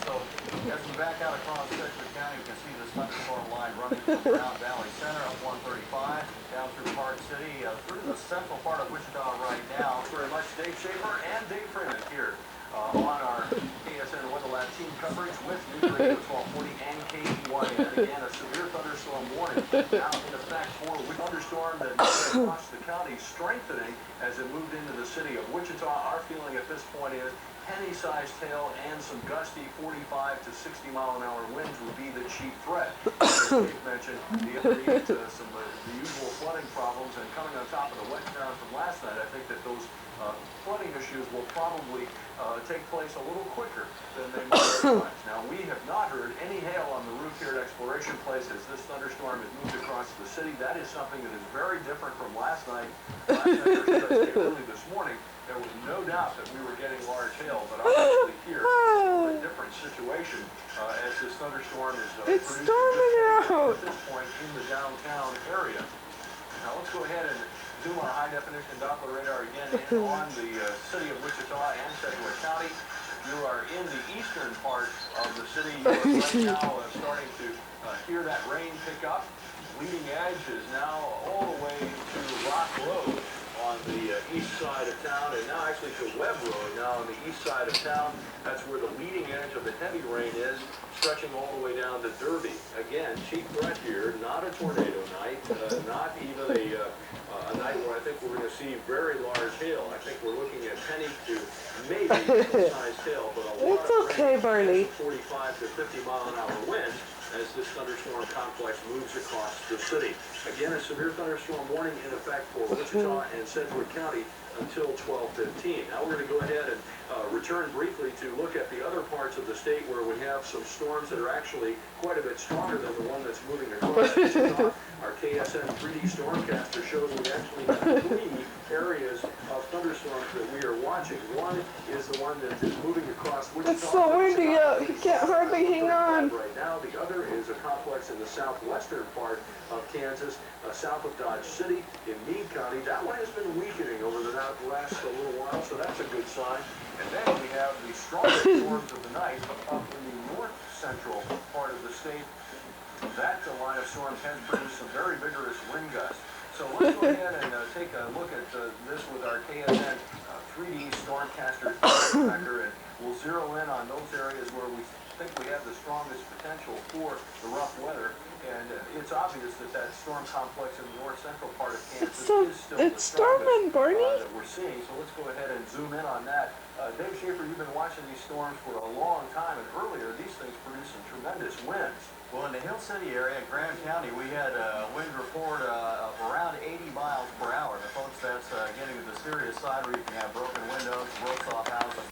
So as we back out across Sedgwick County, you can see this thunderstorm line running from Brown Valley Center up 135 down through Park City, through the central part of Wichita right now. Very much Dave Schaefer and Dave Freeman here on our KSN Weather Lab team coverage with News Radio 1240 and KBYN. Again, a severe thunderstorm warning now in effect for a thunderstorm that moved across the county, strengthening as it moved into the city of Wichita. Our feeling at this point is penny-sized hail and some gusty 45 to 60 mile an hour winds would be the chief threat. As Dave mentioned, the usual flooding problems, and coming on top of the wet ground from last night, I think that those flooding issues will probably take place a little quicker than they might otherwise. Now, we have not heard any hail on the roof here at Exploration Place as this thunderstorm has moved across the city. That is something that is very different from last night. Last night, or should I say early this morning, there was no doubt that we were getting large hail, but obviously here, it's a different situation as this thunderstorm is producing at this point in the downtown area. Now, let's go ahead and zoom our high-definition Doppler radar again in on the city of Wichita and Sedgwick County. You are in the eastern part of the city. You are right now starting to hear that rain pick up. Leading edge is now all the way to Rock Road on the east side of town, and now actually to Webb Road now on the east side of town. That's where the leading edge of the heavy rain is, stretching all the way down to Derby. Again, chief threat here, not a tornado night, not even a night where I think we're going to see very large hail. I think we're looking at penny to maybe sized hail, but a lot of rain, Barney. 45 to 50 mile an hour winds as this thunderstorm complex moves across the city. Again, a severe thunderstorm warning in effect for Wichita and Sedgwick County until 12:15. Now we're going to go ahead and return briefly to look at the other parts of the state where we have some storms that are actually quite a bit stronger than the one that's moving across Wichita. Our KSN 3D Stormcaster shows we actually have 3 areas of thunderstorms that we are watching. One is the one that is moving across Wichita. It's so windy out. You can't hardly hang on. Right now, the other is a complex in the southwestern part of Kansas, south of Dodge City in Meade County. That one has been weakening over the last little while, so that's a good sign. And then we have the strongest storms of the night up in the north central part of the state. That line of storms has produced some very vigorous wind gusts. So let's go ahead and take a look at this with our KSN 3D Stormcaster tracker, and we'll zero in on those areas where we think we have the strongest potential for the rough weather. And it's obvious that that storm complex in the north central part of Kansas is still the strongest that we're seeing. So let's go ahead and zoom in on that. Dave Schaefer, you've been watching these storms for a long time, and earlier these things produced some tremendous winds. Well, in the Hill City area, Graham County, we had a wind report of around 80 miles per hour. Now, folks, that's getting to the serious side where you can have broken windows, ropes off houses.